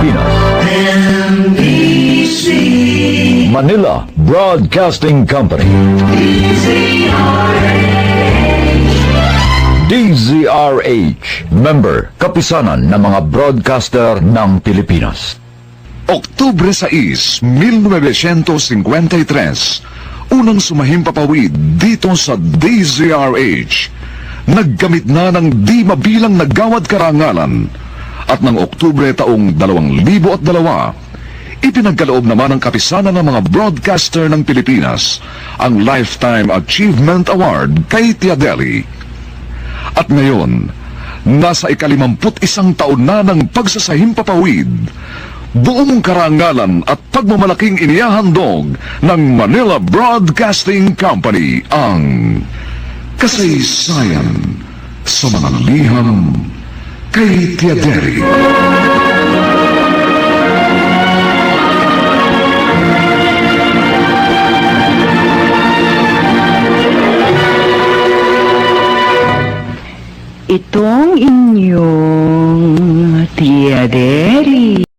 Pilipinas. NBC Manila Broadcasting Company. DZRH, member, kapisanan ng mga broadcaster ng Pilipinas. Oktubre 6, 1953, unang sumahimpapawid dito sa DZRH. Nagkamit na ng di mabilang na gawad karangalan at ng Oktubre taong 2002, ipinagkaloob naman ng kapisanan ng mga broadcaster ng Pilipinas ang Lifetime Achievement Award kay Tia Deli. At ngayon, nasa ika-51 taon na ng pagsasahimpapawid, buong karangalan at pagmamalaking inihahandog ng Manila Broadcasting Company ang kasaysayan sa mga liham kay Tia Deli. Itong inyong Tia Deli.